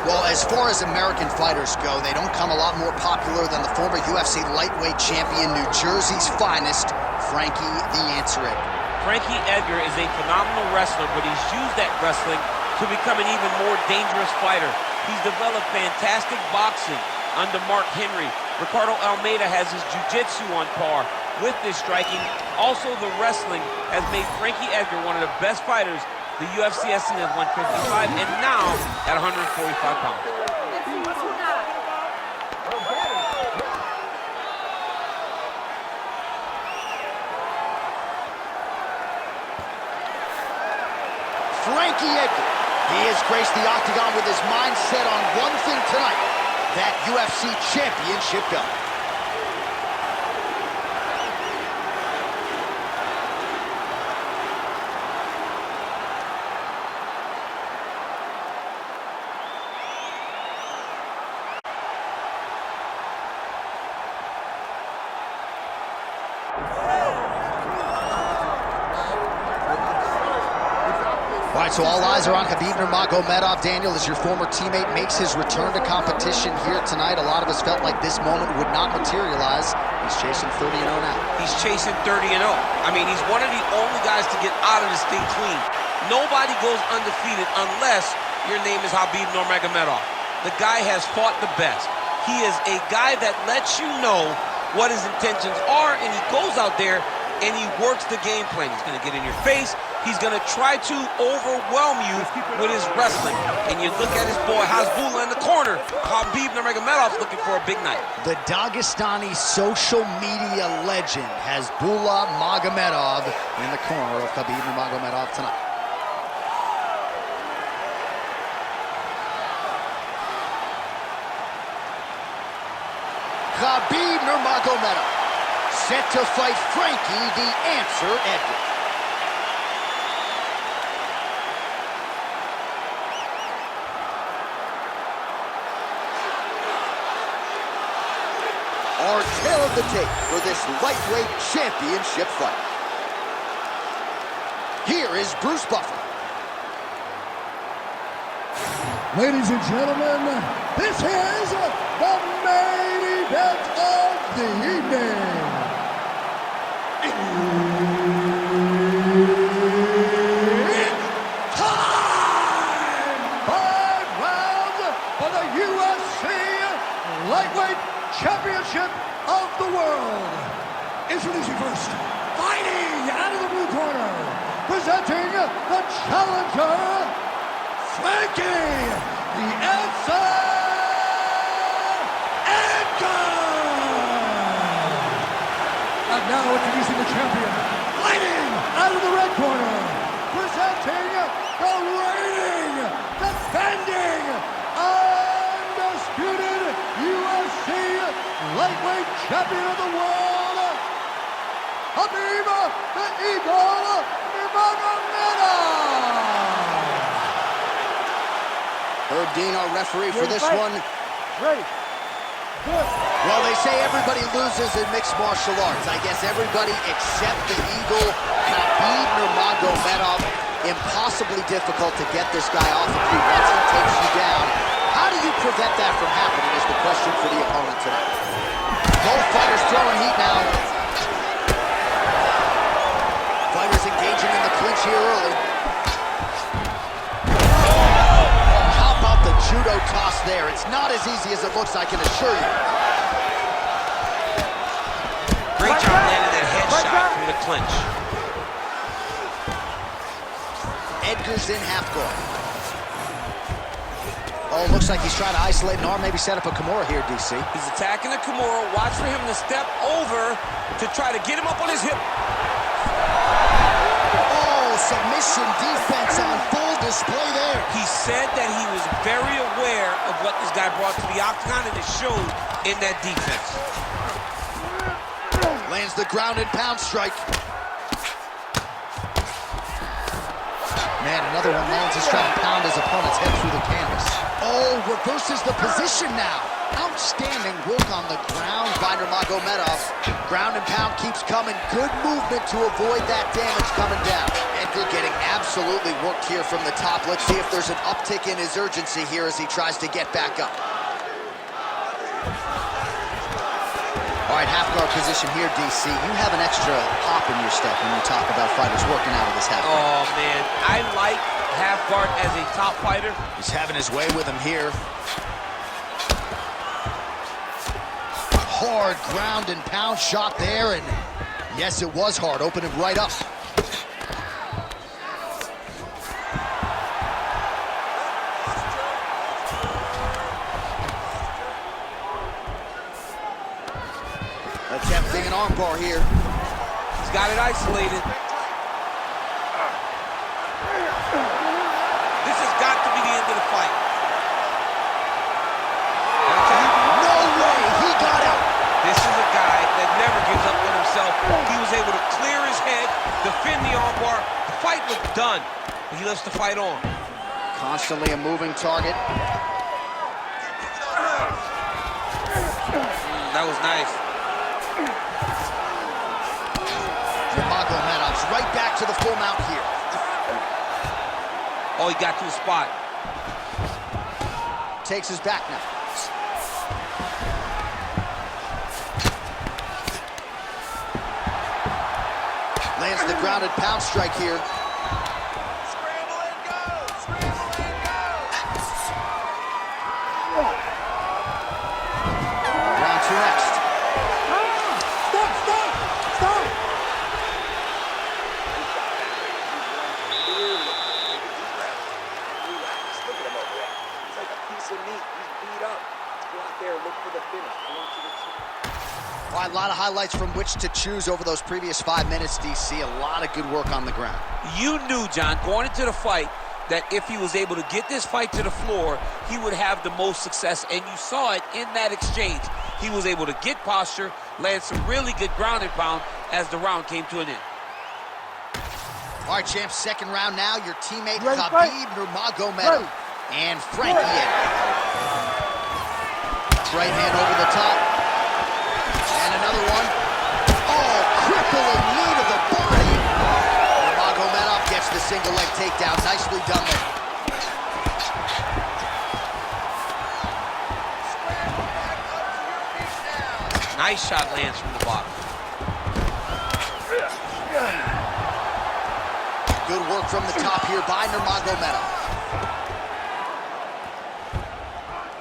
Well, as far as American fighters go, they don't come a lot more popular than the former UFC lightweight champion, New Jersey's finest, Frankie the Answer Edgar. Frankie Edgar is a phenomenal wrestler, but he's used that wrestling to become an even more dangerous fighter. He's developed fantastic boxing under Mark Henry. Ricardo Almeida has his jiu-jitsu on par with this striking. Also, the wrestling has made Frankie Edgar one of the best fighters the UFC has seen at 155 and now at 145 pounds. Frankie Edgar. He has graced the octagon with his mind set on one thing tonight, that UFC championship belt. All right, so all eyes are on Khabib Nurmagomedov. Daniel, as your former teammate makes his return to competition here tonight, a lot of us felt like this moment would not materialize. He's chasing 30-0 now. He's chasing 30-0. I mean, he's one of the only guys to get out of this thing clean. Nobody goes undefeated unless your name is Khabib Nurmagomedov. The guy has fought the best. He is a guy that lets you know what his intentions are, and he goes out there and he works the game plan. He's going to get in your face. He's going to try to overwhelm you with his wrestling. And you look at his boy Hasbulla in the corner. Khabib Nurmagomedov's looking for a big night. The Dagestani social media legend Hasbulla Magomedov in the corner of Khabib Nurmagomedov tonight. Khabib Nurmagomedov set to fight Frankie the Answer Edgar. Our tale of the tape for this lightweight championship fight. Here is Bruce Buffer. Ladies and gentlemen, this is the main event of the evening. It's time! 5 rounds for the UFC lightweight championship of the world. Introducing first, fighting out of the blue corner, presenting the challenger, Frankie the Answer Edgar. And now introducing the champion, fighting out of the red corner, presenting the reigning, defending, undisputed UFC lightweight champion of the world, Khabib the Eagle Nurmagomedov. Herb Dean, our referee for this one. Ready. Good. Well, they say everybody loses in mixed martial arts. I guess everybody except the Eagle, Khabib Nurmagomedov. Impossibly difficult to get this guy off of you once he takes you down. How do you prevent that from happening is the question for the opponent tonight. Both fighters throwing heat now. Fighters engaging in the clinch here early. How about the judo toss there? It's not as easy as it looks, I can assure you. Great job landing that headshot through the clinch. Edgar's in half guard. Oh, looks like he's trying to isolate an arm, maybe set up a Kimura here, DC. He's attacking the Kimura. Watch for him to step over to try to get him up on his hip. Oh, submission defense on full display there. He said that he was very aware of what this guy brought to the octagon, and it showed in that defense. Lands the ground and pound strike. Man, another one lands. He's trying to pound his opponent's head through the canvas. Oh, reverses the position now. Outstanding work on the ground by Nurmagomedov. Ground and pound keeps coming. Good movement to avoid that damage coming down. And Edgar getting absolutely worked here from the top. Let's see if there's an uptick in his urgency here as he tries to get back up. All right, half guard position here, DC. You have an extra pop in your step when you talk about fighters working out of this half guard. Oh, man. I like half guard as a top fighter. He's having his way with him here. Hard ground and pound shot there, and yes, it was hard. Opened him right up. Attempting an armbar here. He's got it isolated. This has got to be the end of the fight. No way, he got out. This is a guy that never gives up on himself. He was able to clear his head, defend the armbar. The fight was done, but he lets the fight on. Constantly a moving target. That was nice. Nurmagomedov's right back to the full mount here. Oh, he got to a spot. Takes his back now. Lands the grounded pound strike here. Scramble and go! Scramble and go! Round two next. Stop! Look at him over there. It's like a piece of meat. He's beat up. Let's go out there and look for the finish. I want you to see. All right, a lot of highlights from which to choose over those previous 5 minutes, DC. A lot of good work on the ground. You knew, John, going into the fight, that if he was able to get this fight to the floor, he would have the most success, and you saw it in that exchange. He was able to get posture, land some really good ground and pound as the round came to an end. All right, champs, second round now. Your teammate, Khabib Nurmagomedov and Frankie Edgar. Right hand over the top. And another one. Oh, crippling knee to the body. Nurmagomedov gets the single leg takedown. Nicely done there. Nice shot lands from the bottom. Good work from the top here by Nurmagomedov.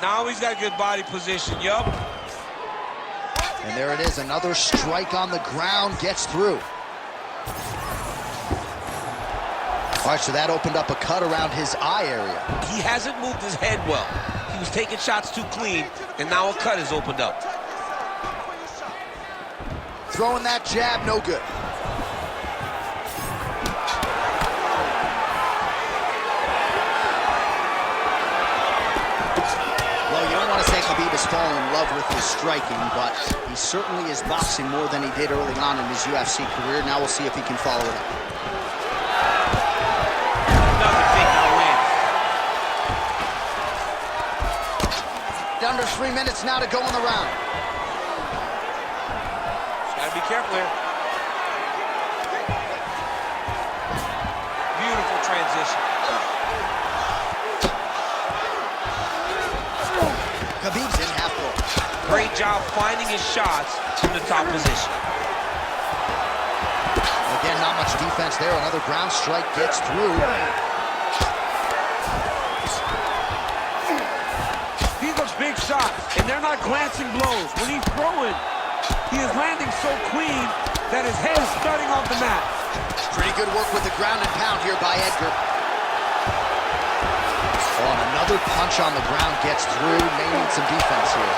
Now he's got good body position, yup. And there it is, another strike on the ground, gets through. All right, so that opened up a cut around his eye area. He hasn't moved his head well. He was taking shots too clean, and now a cut has opened up. Throwing that jab, no good. Well, you don't want to say Khabib has fallen in love with his striking, but he certainly is boxing more than he did early on in his UFC career. Now we'll see if he can follow it up. Another takedown win. Under 3 minutes now to go in the round. Gotta be careful here. Beautiful transition. Khabib's in half guard. Great job finding his shots from the top position. Again, not much defense there. Another ground strike gets through. These are big shots, and they're not glancing blows. When he's throwing, he is landing so clean that his head is starting off the mat. Pretty good work with the ground and pound here by Edgar. Oh, and another punch on the ground gets through. May need some defense here.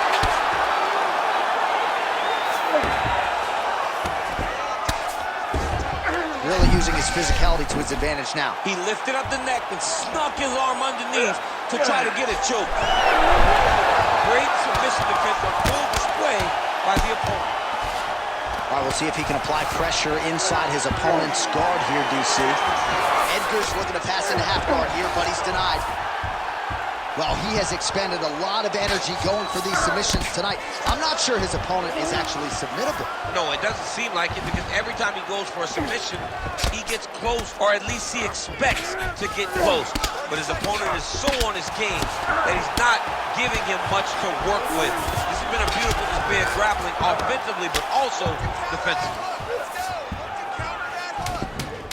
Really using his physicality to his advantage now. He lifted up the neck and snuck his arm underneath to try to get a choke. Great submission defense on full display by the opponent. All right, we'll see if he can apply pressure inside his opponent's guard here, DC. Edgar's looking to pass into half guard here, but he's denied. Well, he has expended a lot of energy going for these submissions tonight. I'm not sure his opponent is actually submittable. No, it doesn't seem like it, because every time he goes for a submission, he gets close, or at least he expects to get close. But his opponent is so on his game that he's not giving him much to work with. This has been a beautiful display of grappling offensively, but also defensively.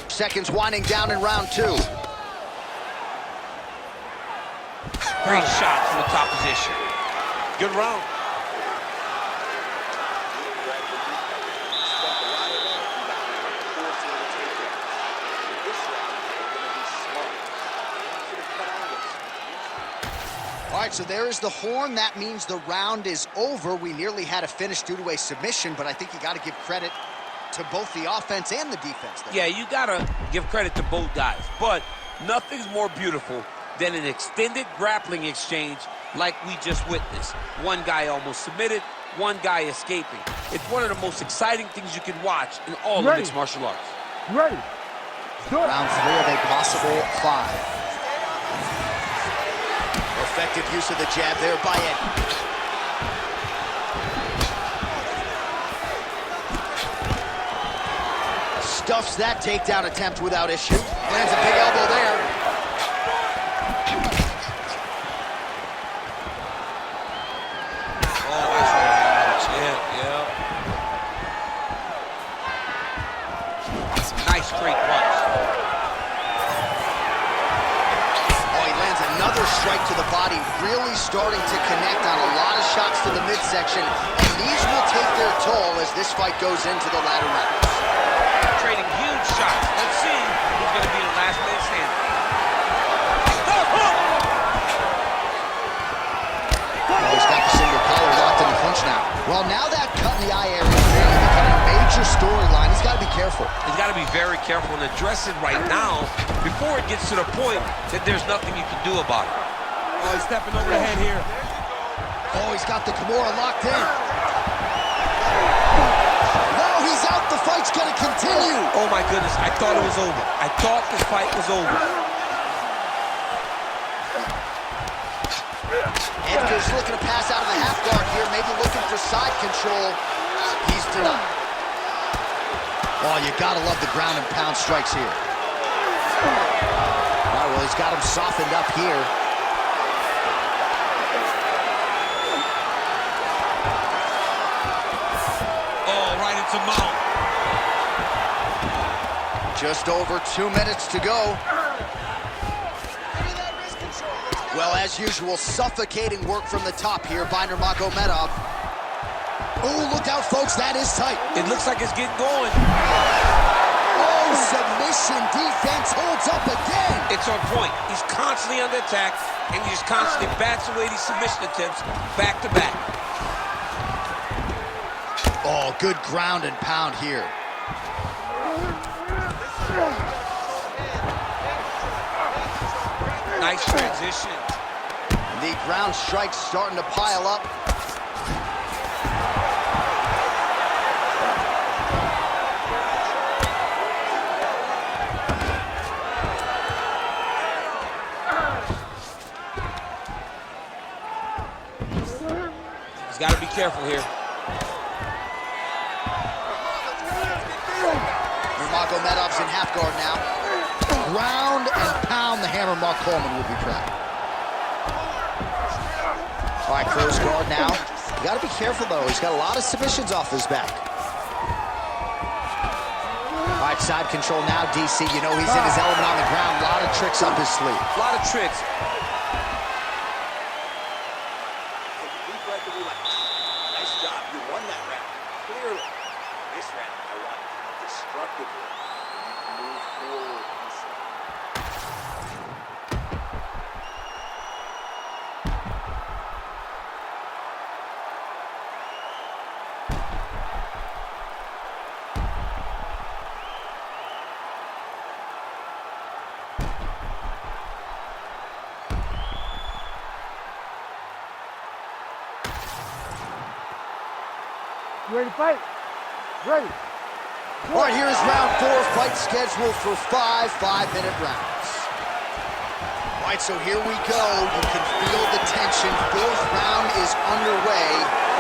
Seconds winding down in round 2. Great shot from the top position. Good round. All right, so there is the horn. That means the round is over. We nearly had a finish due to a submission, but I think you got to give credit to both the offense and the defense there. Yeah, you got to give credit to both guys, but nothing's more beautiful than an extended grappling exchange like we just witnessed. One guy almost submitted, one guy escaping. It's one of the most exciting things you can watch in all of mixed martial arts. Ready. Round 3 of a possible 5. Effective use of the jab there by Edgar. Stuffs that takedown attempt without issue. Lands a big elbow there. Strike to the body, really starting to connect on a lot of shots to the midsection, and these will take their toll as this fight goes into the latter rounds. Trading huge shots. Let's see who's going to be the last man standing. Oh, he's got the single collar locked in the clinch now. Well, now that cut in the eye area is really becoming a major storyline. He's got to be careful. He's got to be very careful and address it right now before it gets to the point that there's nothing you can do about it. Oh, he's stepping over the head here. Oh, he's got the Kimura locked in. No, he's out. The fight's going to continue. Oh, my goodness. I thought it was over. I thought this fight was over. Edgar's looking to pass out of the half guard here, maybe looking for side control. He's denied. Oh, you got to love the ground and pound strikes here. All right, well, he's got him softened up here. To mount. Just over 2 minutes to go. Well, as usual, suffocating work from the top here by Nurmagomedov. Oh, look out, folks, that is tight. It looks like it's getting going. Oh, submission defense holds up again. It's on point. He's constantly under attack, and he just constantly bats away these submission attempts back to back. Oh, good ground and pound here. Nice transition. The ground strikes starting to pile up. He's got to be careful here. Nurmagomedov's in half guard now. Ground and pound the hammer. Mark Coleman will be proud. All right, close guard now. You got to be careful, though. He's got a lot of submissions off his back. All right, side control now, DC. You know he's in his element on the ground. A lot of tricks up his sleeve. A lot of tricks. Deep breath and relax. Nice job. You won that round. Clearly. This round, I want destructively. Move forward easily. You ready to fight? Ready. All right, here is round 4. Fight scheduled for 5 5-minute rounds. All All right, so here we go. You can feel the tension. Fourth round is underway.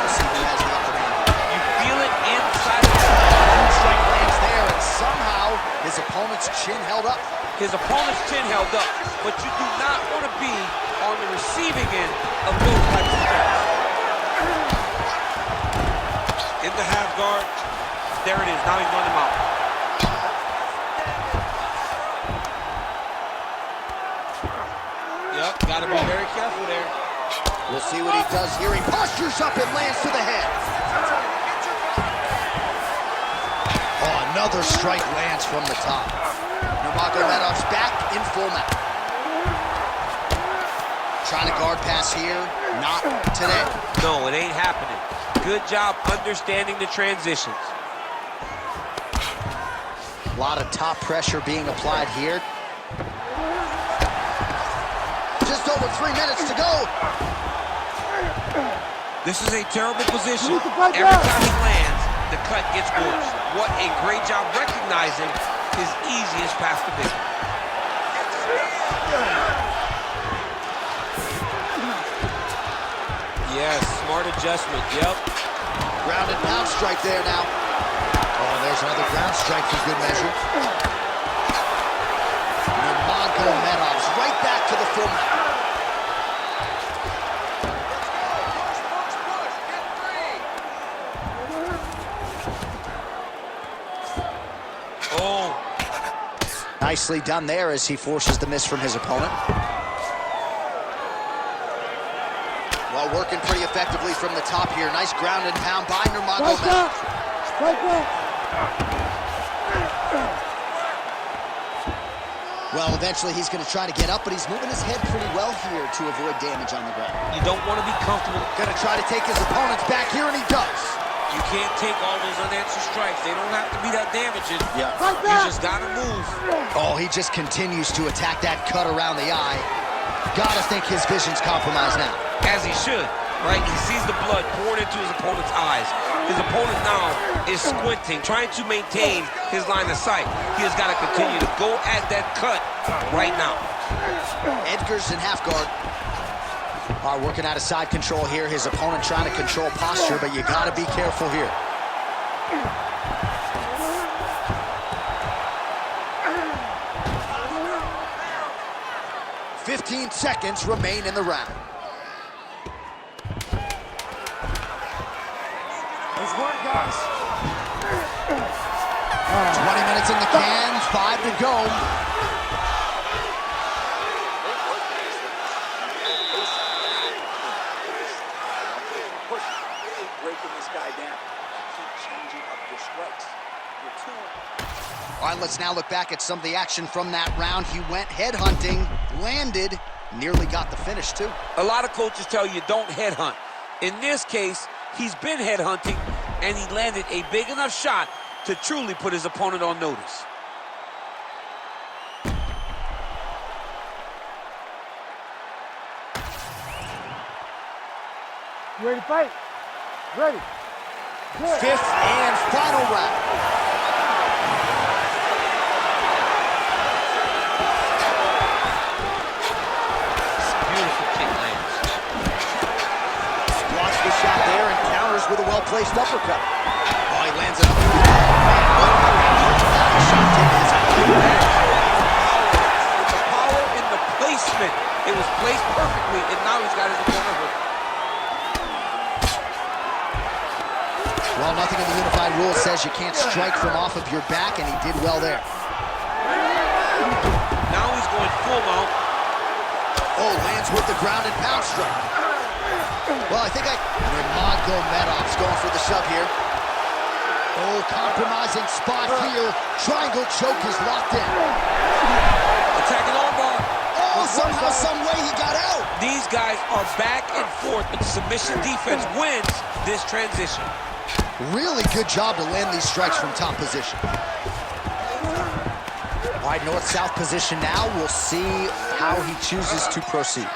Let's see who has the upper hand. You feel it inside of the Strike lands there, and somehow his opponent's chin held up. His opponent's chin held up, but you do not want to be on the receiving end of those types of strikes. In the half guard, there it is. Now he's running him out. Yep, got to be very careful there. We'll see what he does here. He postures up and lands to the head. Oh, another strike lands from the top. Nurmagomedov's back in full mount. Trying to guard pass here. Not today. No, it ain't happening. Good job understanding the transitions. A lot of top pressure being applied here. Just over 3 minutes to go. This is a terrible position. Every time he lands, the cut gets worse. What a great job recognizing his easiest path to victory. Yes, smart adjustment, yep. Ground and pound strike there now. Oh, there's another ground strike for good measure. Nurmagomedov's right back to the full mount. Oh. Nicely done there as he forces the miss from his opponent. Well, working pretty effectively from the top here. Nice ground and pound by Nurmagomedov. Well, eventually he's going to try to get up, but he's moving his head pretty well here to avoid damage on the ground. You don't want to be comfortable. Going to try to take his opponents back here, and he does. You can't take all those unanswered strikes. They don't have to be that damaging. Yeah. You just got to move. Oh, he just continues to attack that cut around the eye. Gotta think his vision's compromised now. As he should, right? He sees the blood pouring into his opponent's eyes. His opponent now is squinting, trying to maintain his line of sight. He has got to continue to go at that cut right now. Edgar's in half guard. Working out of side control here. His opponent trying to control posture, but you gotta be careful here. "15 seconds remain in the round. Let's work, guys. 20 minutes in the can, 5 to go. Breaking this guy down. Keep changing up your strikes. Your two. All right, let's now look back at some of the action from that round. He went headhunting, landed, nearly got the finish too. A lot of coaches tell you don't headhunt. In this case, he's been headhunting, and he landed a big enough shot to truly put his opponent on notice. You ready to fight? Ready. Good. 5th and final round. Beautiful kick lands. Blocks the shot there and counters with a well-placed uppercut. Oh, he lands it up. With the power in the placement, it was placed perfectly, and now he's got his opponent hooked. Well, nothing in the unified rules says you can't strike from off of your back, and he did well there. Now he's going full mount. Oh, lands with the ground and pound strike. Well, Nurmagomedov's going for the shove here. Oh, compromising spot here. Triangle choke is locked in. Attacking armbar. Oh, somehow, some way he got out. These guys are back and forth, but the submission defense wins this transition. Really good job to land these strikes from top position. Wide north-south position now. We'll see how he chooses to proceed.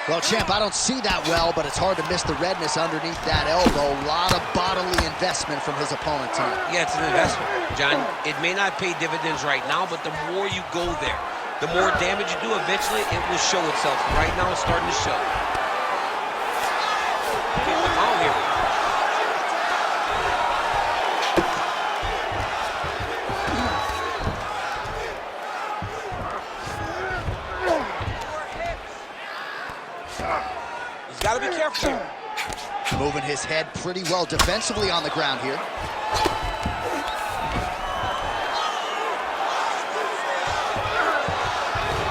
Well, champ, I don't see that well, but it's hard to miss the redness underneath that elbow. A lot of bodily investment from his opponent tonight. Yeah, it's an investment, John. It may not pay dividends right now, but the more you go there, The more damage you do, eventually it will show itself. Right now, it's starting to show. Can't look on here. He's got to be careful. Moving his head pretty well defensively on the ground here.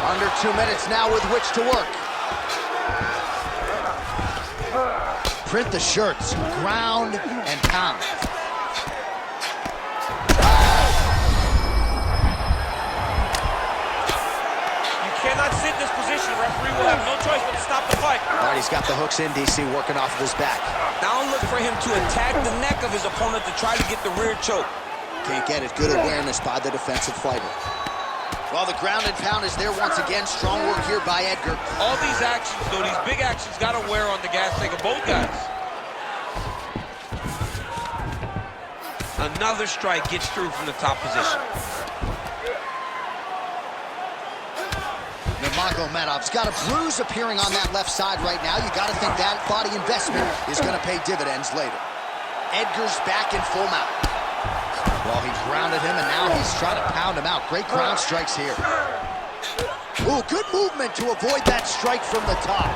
Under 2 minutes now with which to work. Print the shirts, ground and pound. You cannot sit in this position. The referee will have no choice but to stop the fight. All right, he's got the hooks in, DC, working off of his back. Now look for him to attack the neck of his opponent to try to get the rear choke. Can't get it. Good awareness by the defensive fighter. Well, the ground and pound is there once again. Strong work here by Edgar. All these actions, though, these big actions got to wear on the gas tank of both guys. Another strike gets through from the top position. Nurmagomedov's got a bruise appearing on that left side right now. You got to think that body investment is going to pay dividends later. Edgar's back in full mount. Well, he grounded him, and now he's trying to pound him out. Great ground strikes here. Ooh, good movement to avoid that strike from the top.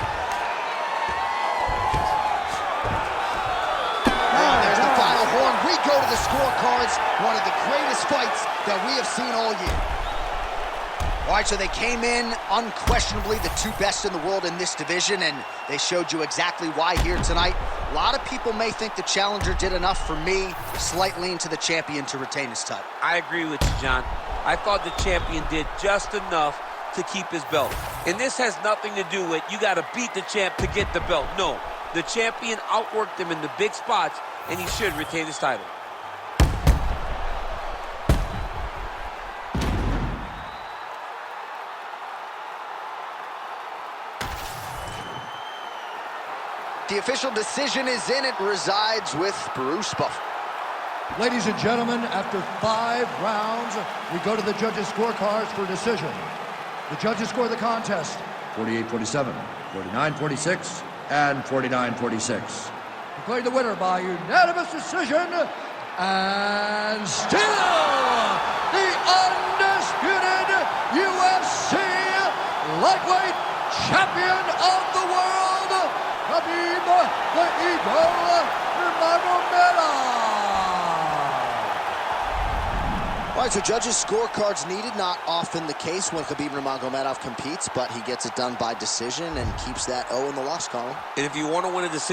Oh, there's the final horn. We go to the scorecards. One of the greatest fights that we have seen all year. All right, so they came in unquestionably the two best in the world in this division, and they showed you exactly why here tonight. A lot of people may think the challenger did enough. For me, slight lean to the champion to retain his title. I agree with you, John. I thought the champion did just enough to keep his belt. And this has nothing to do with you got to beat the champ to get the belt. No, the champion outworked him in the big spots, and he should retain his title. The official decision is in. It resides with Bruce Buffer. Ladies and gentlemen, after 5 rounds, we go to the judges' scorecards for decision. The judges score the contest 48-47, 49-46, and 49-46. Declared the winner by unanimous decision, and still the undisputed UFC lightweight champion of the world, Khabib the Eagle Nurmagomedov. All right, so judges' scorecards needed. Not often the case when Khabib Nurmagomedov competes, but he gets it done by decision and keeps that O in the loss column. And if you want to win a decision,